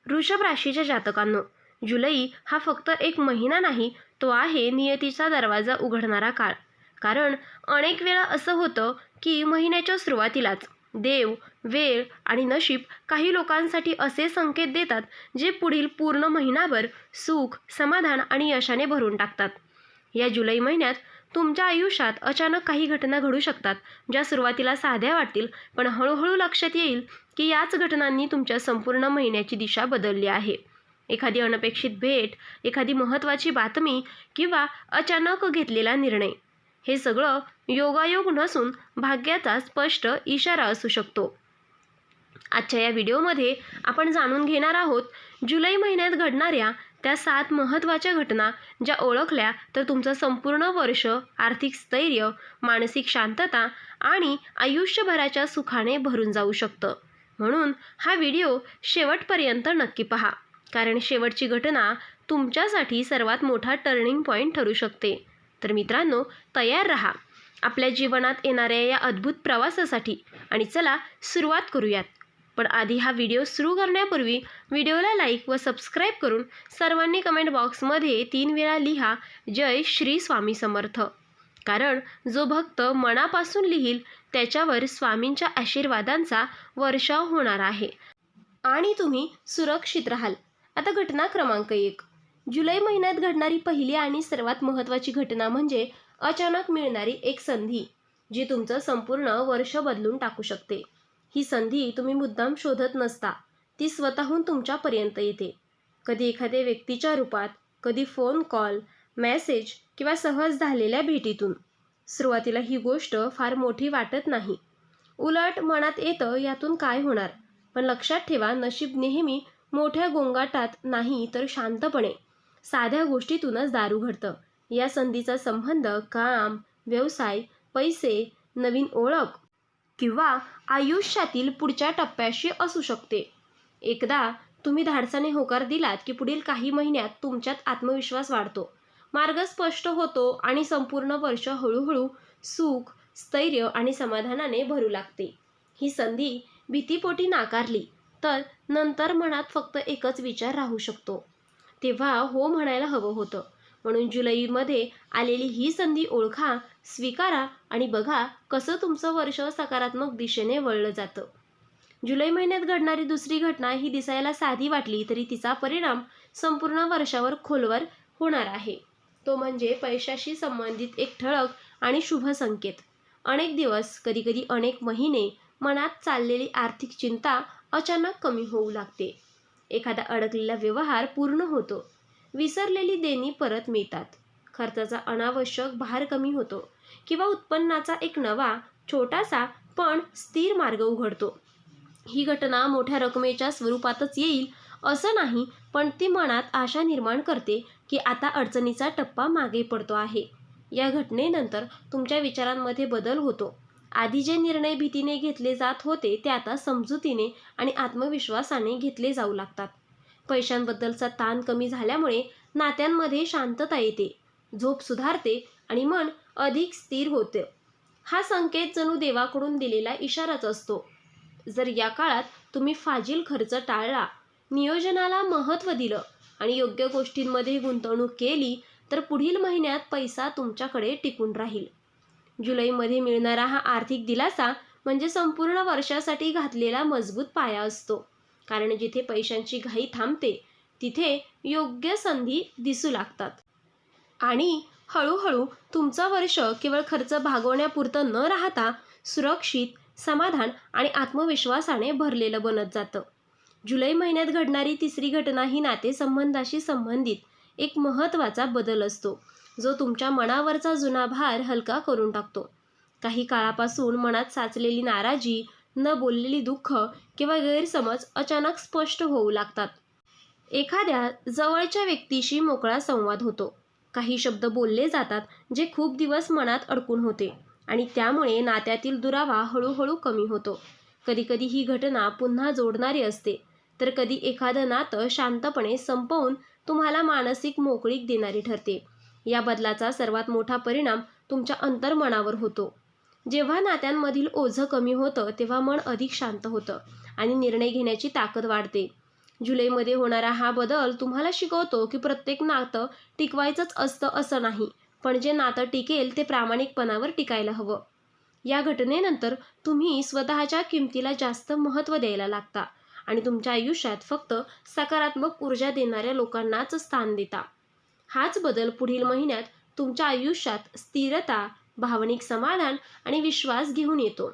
वृषभ राशीच्या जातकांनो, जुलै हा फक्त एक महिना नाही, तो आहे नियतीचा दरवाजा उघडणारा काळ. कारण अनेक वेळा असं होतं की महिन्याच्या सुरुवातीलाच देव, वेळ आणि नशीब काही लोकांसाठी असे संकेत देतात जे पुढील पूर्ण महिनाभर सुख, समाधान आणि यशाने भरून टाकतात. या जुलै महिन्यात तुमच्या आयुष्यात अचानक काही घटना घडू शकतात, ज्या सुरुवातीला साध्या वाटतील, पण हळूहळू लक्षात येईल की याच घटनांनी तुमच्या संपूर्ण महिन्याची दिशा बदलली आहे. एखादी अनपेक्षित भेट, एखादी महत्त्वाची बातमी किंवा अचानक घेतलेला निर्णय, हे सगळं योगायोग नसून भाग्याचा स्पष्ट इशारा असू शकतो. आजच्या या व्हिडिओमध्ये आपण जाणून घेणार आहोत जुलै महिन्यात घडणाऱ्या त्या 7 महत्त्वाच्या घटना, ज्या ओळखल्या तर तुमचं संपूर्ण वर्ष आर्थिक स्थैर्य, मानसिक शांतता आणि आयुष्यभराच्या सुखाने भरून जाऊ शकतं. म्हणून हा व्हिडिओ शेवटपर्यंत नक्की पहा, कारण शेवटची घटना तुमच्यासाठी सर्वात मोठा टर्निंग पॉईंट ठरू शकते. तर मित्रांनो, तयार रहा आपल्या जीवनात येणाऱ्या या अद्भुत प्रवासासाठी. आणि चला सुरुवात करूयात. पण आधी हा व्हिडिओ सुरू करण्यापूर्वी व्हिडिओला लाईक व सबस्क्राईब करून सर्वांनी कमेंट बॉक्समध्ये 3 वेळा लिहा, जय श्री स्वामी समर्थ. कारण जो भक्त मनापासून लिहील त्याच्यावर स्वामींच्या आशीर्वादांचा वर्षाव होणार आहे आणि तुम्ही सुरक्षित राहाल. आता घटना क्रमांक 1. जुलै महिन्यात घडणारी पहिली आणि सर्वात महत्त्वाची घटना म्हणजे अचानक मिळणारी एक संधी, जी तुमचं संपूर्ण वर्ष बदलून टाकू शकते. ही संधी तुम्ही मुद्दाम शोधत नसता, ती स्वतःहून तुमच्यापर्यंत येते. कधी एखाद्या व्यक्तीच्या रूपात, कधी फोन कॉल, मेसेज किंवा सहज झालेल्या भेटीतून. सुरुवातीला ही गोष्ट फार मोठी वाटत नाही. उलट मनात येतं यातून काय होणार. पण लक्षात ठेवा, नशीब नेहमी मोठ्या गोंगाटात नाही तर शांतपणे, साध्या गोष्टीतूनच दारू घडतं. या संधीचा संबंध काम, व्यवसाय, पैसे, नवीन ओळख किंवा आयुष्यातील पुढच्या टप्प्याशी असू शकते. एकदा तुम्ही धाडसाने होकार दिलात की पुढील काही महिन्यात तुमच्यात आत्मविश्वास वाढतो, मार्ग स्पष्ट होतो आणि संपूर्ण वर्ष हळूहळू सुख, स्थैर्य आणि समाधानाने भरू लागते. ही संधी भीतीपोटी नाकारली तर नंतर मनात फक्त एकच विचार राहू शकतो, तेव्हा हो म्हणायला हवं होतं. म्हणून जुलैमध्ये आलेली ही संधी ओळखा, स्वीकारा आणि बघा कसं तुमचं वर्ष सकारात्मक दिशेने वळलं जातं. जुलै महिन्यात घडणारी दुसरी घटना ही दिसायला साधी वाटली तरी तिचा परिणाम संपूर्ण वर्षावर खोलवर होणार आहे. तो म्हणजे पैशाशी संबंधित एक ठळक आणि शुभ संकेत. अनेक दिवस, कधीकधी अनेक महिने मनात चाललेली आर्थिक चिंता अचानक कमी होऊ लागते. एखादा अडकलेला व्यवहार पूर्ण होतो, विसरलेली देणी परत मिळतात, खर्चाचा अनावश्यक भार कमी होतो किंवा उत्पन्नाचा एक नवा, छोटासा पण स्थिर मार्ग उघडतो. ही घटना मोठ्या रकमेच्या स्वरूपातच येईल असं नाही, पण ती मनात आशा निर्माण करते की आता अडचणीचा टप्पा मागे पडतो आहे. या घटनेनंतर तुमच्या विचारांमध्ये बदल होतो. आधी जे निर्णय भीतीने घेतले जात होते ते आता समजुतीने आणि आत्मविश्वासाने घेतले जाऊ लागतात. पैशांबद्दलचा ताण कमी झाल्यामुळे नात्यांमध्ये शांतता येते, झोप सुधारते आणि मन अधिक स्थिर होते. हा संकेत जणू देवाकडून दिलेला इशाराच असतो. जर या काळात तुम्ही फाजील खर्च टाळला, नियोजनाला महत्त्व दिलं आणि योग्य गोष्टींमध्ये गुंतवणूक केली तर पुढील महिन्यात पैसा तुमच्याकडे टिकून राहील. जुलैमध्ये मिळणारा हा आर्थिक दिलासा म्हणजे संपूर्ण वर्षासाठी घातलेला मजबूत पाया असतो. कारण जिथे पैशांची घाई थांबते तिथे योग्य संधी दिसू लागतात आणि हळूहळू तुमचं वर्ष केवळ खर्च भागवण्यापुरतं न राहता सुरक्षित, समाधान आणि आत्मविश्वासाने भरलेलं बनत जातं. जुलै महिन्यात घडणारी तिसरी घटना ही नातेसंबंधाशी संबंधित एक महत्त्वाचा बदल असतो, जो तुमच्या मनावरचा जुना भार हलका करून टाकतो. काही काळापासून मनात साचलेली नाराजी, न बोललेली दुःख किंवा गैरसमज अचानक स्पष्ट होऊ लागतात. एखाद्या जवळच्या व्यक्तीशी मोकळा संवाद होतो, काही शब्द बोलले जातात जे खूप दिवस मनात अडकून होते आणि त्यामुळे नात्यातील दुरावा हळूहळू कमी होतो. कधीकधी ही घटना पुन्हा जोडणारी असते, तर कधी एखादं नातं शांतपणे संपवून तुम्हाला मानसिक मोकळीक देणारी ठरते. या बदलाचा सर्वात मोठा परिणाम तुमच्या अंतर्मनावर होतो. जेव्हा नात्यांमधील ओझं कमी होतं तेव्हा मन अधिक शांत होतं आणि निर्णय घेण्याची ताकद वाढते. जुलैमध्ये होणारा हा बदल तुम्हाला शिकवतो की प्रत्येक नातं टिकवायचंच असतं असं नाही, पण जे नातं टिकेल ते प्रामाणिकपणावर टिकायला हवं. या घटनेनंतर तुम्ही स्वतःच्या किमतीला जास्त महत्त्व द्यायला लागता आणि तुमच्या आयुष्यात फक्त सकारात्मक ऊर्जा देणाऱ्या लोकांनाच स्थान देता. हाच बदल पुढील महिन्यात तुमच्या आयुष्यात स्थिरता, भावनिक समाधान आणि विश्वास घेऊन येतो.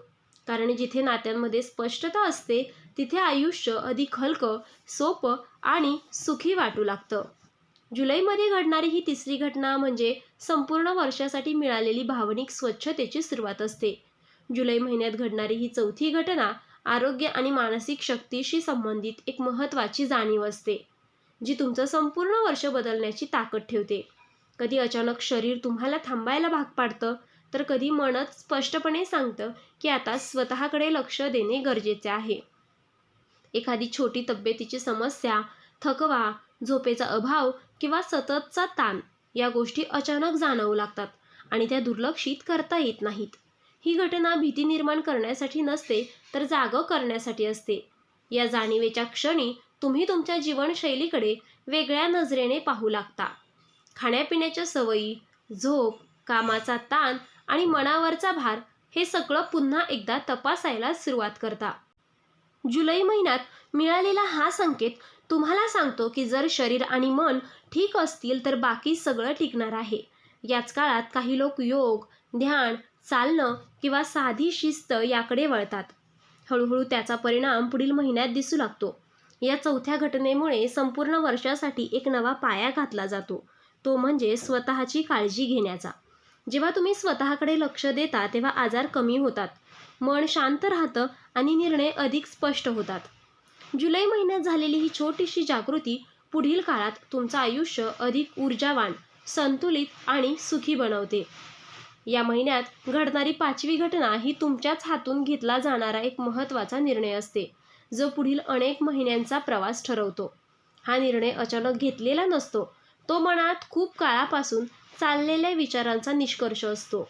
कारण जिथे नात्यांमध्ये स्पष्टता असते, तिथे आयुष्य अधिक हलकं, सोपं आणि सुखी वाटू लागतं. जुलैमध्ये घडणारी ही तिसरी घटना म्हणजे संपूर्ण वर्षासाठी मिळालेली भावनिक स्वच्छतेची सुरुवात असते. जुलै महिन्यात घडणारी ही चौथी घटना आरोग्य आणि मानसिक शक्तीशी संबंधित एक महत्त्वाची जाणीव असते, जी तुमचं संपूर्ण वर्ष बदलण्याची ताकद ठेवते. कधी अचानक शरीर तुम्हाला थांबायला भाग पाडतं, तर कधी मनच स्पष्टपणे सांगतं की आता स्वतःकडे लक्ष देणे गरजेचे आहे. एखादी छोटी तब्येतीची समस्या, थकवा, झोपेचा अभाव किंवा सततचा ताण या गोष्टी अचानक जाणवू लागतात आणि त्या दुर्लक्षित करता येत नाहीत. ही घटना भीती निर्माण करण्यासाठी नसते, तर जागं करण्यासाठी असते. या जाणीवेच्या क्षणी तुम्ही तुमच्या जीवनशैलीकडे वेगळ्या नजरेने पाहू लागता. खाण्यापिण्याच्या सवयी, झोप, कामाचा ताण आणि मनावरचा भार हे सगळं पुन्हा एकदा तपासायला सुरुवात करता. जुलै महिन्यात मिळालेला हा संकेत तुम्हाला सांगतो की जर शरीर आणि मन ठीक असतील तर बाकी सगळं टिकणार आहे. याच काळात काही लोक योग, ध्यान, चालणं किंवा साधी शिस्त याकडे वळतात. हळूहळू त्याचा परिणाम पुढील महिन्यात दिसू लागतो. या चौथ्या घटनेमुळे संपूर्ण वर्षासाठी एक नवा पाया घातला जातो, तो म्हणजे स्वतःची काळजी घेण्याचा. जेव्हा तुम्ही स्वतःकडे लक्ष देता तेव्हा आजार कमी होतात, मन शांत राहतं आणि निर्णय अधिक स्पष्ट होतात. जुलै महिन्यात झालेली ही छोटीशी जागृती पुढील काळात तुमचं आयुष्य अधिक ऊर्जावान, संतुलित आणि सुखी बनवते. या महिन्यात घडणारी पाचवी घटना ही तुमच्याच हातून घेतला जाणारा एक महत्त्वाचा निर्णय असते, जो पुढील अनेक महिन्यांचा प्रवास ठरवतो. हा निर्णय अचानक घेतलेला नसतो, तो मनात खूप काळापासून चाललेल्या विचारांचा निष्कर्ष असतो.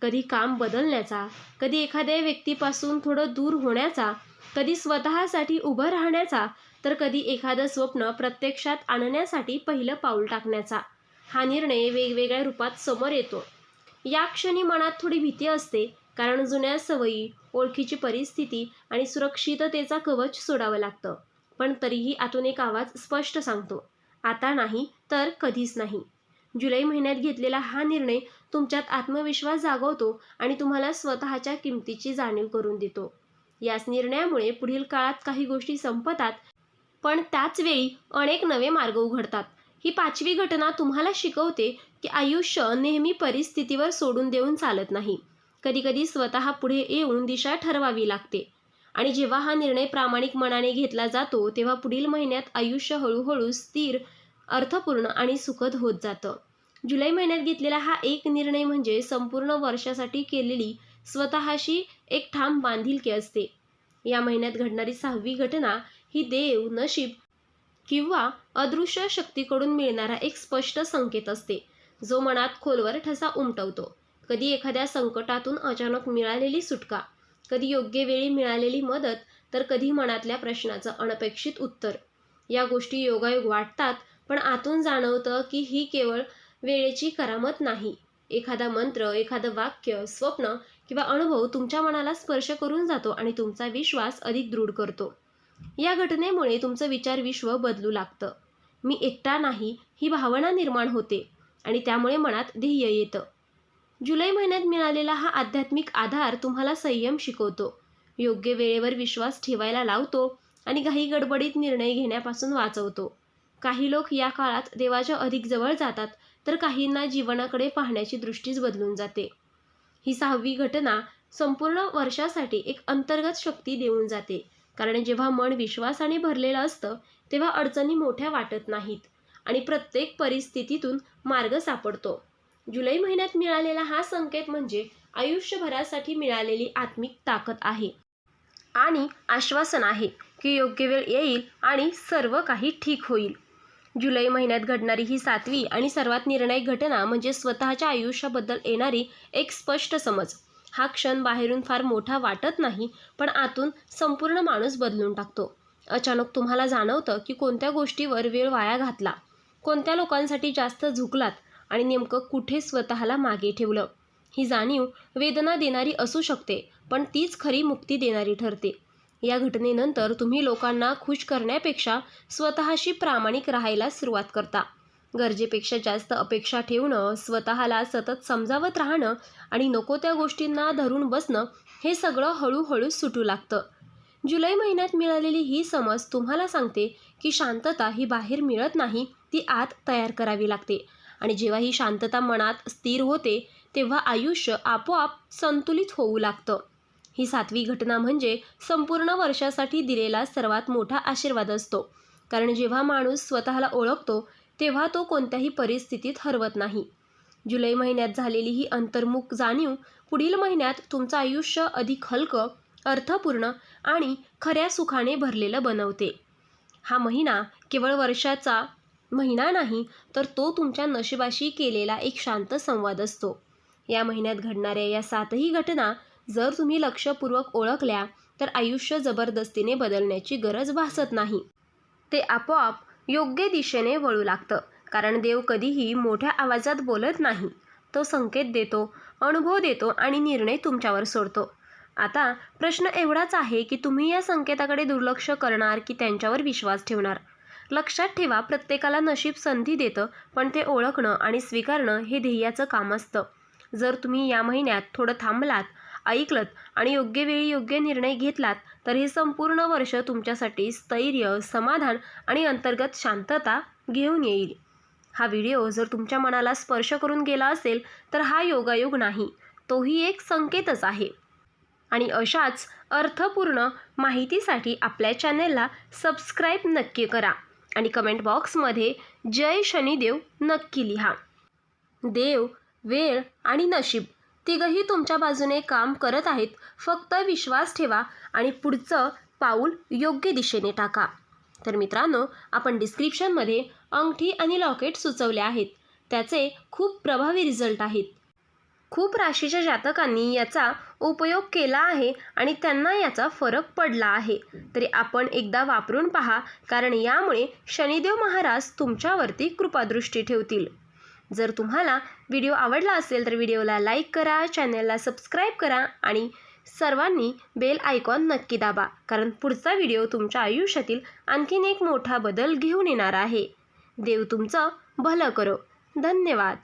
कधी काम बदलण्याचा, कधी एखाद्या व्यक्तीपासून थोडं दूर होण्याचा, कधी स्वतःसाठी उभं राहण्याचा, तर कधी एखादं स्वप्न प्रत्यक्षात आणण्यासाठी पहिलं पाऊल टाकण्याचा. हा निर्णय वेगवेगळ्या रूपात समोर येतो. या क्षणी मनात थोडी भीती असते, कारण जुन्या सवयी, ओळखीची परिस्थिती आणि सुरक्षिततेचा कवच सोडावं लागतं. पण तरीही आतून एक आवाज स्पष्ट सांगतो, आता नाही तर कधीच नाही. जुलै महिन्यात घेतलेला हा निर्णय तुमच्यात आत्मविश्वास जागवतो आणि तुम्हाला स्वतःच्या किमतीची जाणीव करून देतो. याच निर्णयामुळे पुढील काळात काही गोष्टी संपतात, पण त्याच वेळी अनेक नवे मार्ग उघडतात. ही पाचवी घटना तुम्हाला शिकवते की आयुष्य नेहमी परिस्थितीवर सोडून देऊन चालत नाही. कधीकधी स्वतः पुढे येऊन दिशा ठरवावी लागते. आणि जेव्हा हा निर्णय प्रामाणिक मनाने घेतला जातो, तेव्हा पुढील महिन्यात आयुष्य हळूहळू स्थिर, अर्थपूर्ण आणि सुखद होत जातं. जुलै महिन्यात घेतलेला हा एक निर्णय म्हणजे संपूर्ण वर्षासाठी केलेली स्वतःशी एक ठाम बांधिलकी असते. या महिन्यात घडणारी सहावी घटना ही देव, नशीब किंवा अदृश्य शक्तीकडून मिळणारा एक स्पष्ट संकेत असते, जो मनात खोलवर ठसा उमटवतो. कधी एखाद्या संकटातून अचानक मिळालेली सुटका, कधी योग्य वेळी मिळालेली मदत, तर कधी मनातल्या प्रश्नाचं अनपेक्षित उत्तर. या गोष्टी योगायोग वाटतात, पण आतून जाणवतं की ही केवळ वेळेची करामत नाही. एखादा मंत्र, एखादं वाक्य, स्वप्न किंवा अनुभव तुमच्या मनाला स्पर्श करून जातो आणि तुमचा विश्वास अधिक दृढ करतो. या घटनेमुळे तुमचं विचार विश्व बदलू लागतं. मी एकटा नाही ही भावना निर्माण होते आणि त्यामुळे मनात ध्येय येतं. जुलै महिन्यात मिळालेला हा आध्यात्मिक आधार तुम्हाला संयम शिकवतो, योग्य वेळेवर विश्वास ठेवायला लावतो आणि घाई गडबडीत निर्णय घेण्यापासून वाचवतो. काही लोक या काळात देवाच्या अधिक जवळ जातात, तर काहींना जीवनाकडे पाहण्याची दृष्टीच बदलून जाते. ही सहावी घटना संपूर्ण वर्षासाठी एक अंतर्गत शक्ती देऊन जाते, कारण जेव्हा मन विश्वासाने भरलेलं असतं तेव्हा अडचणी मोठ्या वाटत नाहीत आणि प्रत्येक परिस्थितीतून मार्ग सापडतो. जुलै महिन्यात मिळालेला हा संकेत म्हणजे आयुष्यभरासाठी मिळालेली आत्मिक ताकद आहे आणि आश्वासन आहे की योग्य वेळ येईल आणि सर्व काही ठीक होईल. जुलै महिन्यात घडणारी ही सातवी आणि सर्वात निर्णायक घटना म्हणजे स्वतःच्या आयुष्याबद्दल येणारी एक स्पष्ट समज. हा क्षण बाहेरून फार मोठा वाटत नाही, पण आतून संपूर्ण माणूस बदलून टाकतो. अचानक तुम्हाला जाणवतं की कोणत्या गोष्टीवर वेळ वाया घातला, कोणत्या लोकांसाठी जास्त झुकलात आणि नेमकं कुठे स्वतःला मागे ठेवलं. ही जाणीव वेदना देणारी असू शकते, पण तीच खरी मुक्ती देणारी ठरते. या घटनेनंतर तुम्ही लोकांना खुश करण्यापेक्षा स्वतःशी प्रामाणिक राहायला सुरुवात करता. गरजेपेक्षा जास्त अपेक्षा ठेवणं, स्वतःला सतत समजावत राहणं आणि नको त्या गोष्टींना धरून बसणं, हे सगळं हळूहळू सुटू लागतं. जुलै महिन्यात मिळालेली ही समज तुम्हाला सांगते की शांतता ही बाहेर मिळत नाही, ती आत तयार करावी लागते. आणि जेव्हा ही शांतता मनात स्थिर होते, तेव्हा आयुष्य आपोआप संतुलित होऊ लागतं. ही 7वी घटना म्हणजे संपूर्ण वर्षासाठी दिलेला सर्वात मोठा आशीर्वाद असतो. कारण जेव्हा माणूस स्वतःला ओळखतो, तेव्हा तो कोणत्याही परिस्थितीत हरवत नाही. जुलै महिन्यात झालेली ही अंतर्मुख जाणीव पुढील महिन्यात तुमचं आयुष्य अधिक हलकं, अर्थपूर्ण आणि खऱ्या सुखाने भरलेलं बनवते. हा महिना केवळ वर्षाचा महिना नाही, तर तो तुमच्या नशिबाशी केलेला एक शांत संवाद असतो. या महिन्यात घडणाऱ्या या 7ही घटना जर तुम्ही लक्षपूर्वक ओळखल्या, तर आयुष्य जबरदस्तीने बदलण्याची गरज भासत नाही. ते आपोआप योग्य दिशेने वळू लागतं. कारण देव कधीही मोठ्या आवाजात बोलत नाही. तो संकेत देतो, अनुभव देतो आणि निर्णय तुमच्यावर सोडतो. आता प्रश्न एवढाच आहे की तुम्ही या संकेताकडे दुर्लक्ष करणार की त्यांच्यावर विश्वास ठेवणार. लक्षात ठेवा, प्रत्येकाला नशीब संधी देतं, पण ते ओळखणं आणि स्वीकारणं हे ध्येयाचं काम असतं. जर तुम्ही या महिन्यात थोडं थांबलात, ऐकलत आणि योग्य वेळी योग्य निर्णय घेतलात, तर हे संपूर्ण वर्ष तुमच्यासाठी स्थैर्य, समाधान आणि अंतर्गत शांतता घेऊन येईल. हा व्हिडिओ जर तुमच्या मनाला स्पर्श करून गेला असेल, तर हा योगायोग नाही, तोही एक संकेतच आहे. आणि अशाच अर्थपूर्ण माहितीसाठी आपल्या चॅनेलला सबस्क्राईब नक्की करा आणि कमेंट बॉक्समध्ये जय शनिदेव नक्की लिहा. देव, वेळ आणि नशीब तिघंही तुमच्या बाजूने काम करत आहेत. फक्त विश्वास ठेवा आणि पुढचं पाऊल योग्य दिशेने टाका. तर मित्रांनो, आपण डिस्क्रिप्शनमध्ये अंगठी आणि लॉकेट सुचवले आहेत. त्याचे खूप प्रभावी रिझल्ट आहेत. खूप राशीच्या जातकांनी याचा उपयोग केला आहे आणि त्यांना याचा फरक पडला आहे. तरी आपण एकदा वापरून पहा, कारण यामुळे शनिदेव महाराज तुमच्यावरती कृपादृष्टी ठेवतील. जर तुम्हाला व्हिडिओ आवडला असेल तर व्हिडिओला लाईक करा, चॅनलला सबस्क्राईब करा आणि सर्वांनी बेल आयकॉन नक्की दाबा, कारण पुढचा व्हिडिओ तुमच्या आयुष्यातील आणखीन एक मोठा बदल घेऊन येणार आहे. देव तुमचं भलं करो. धन्यवाद.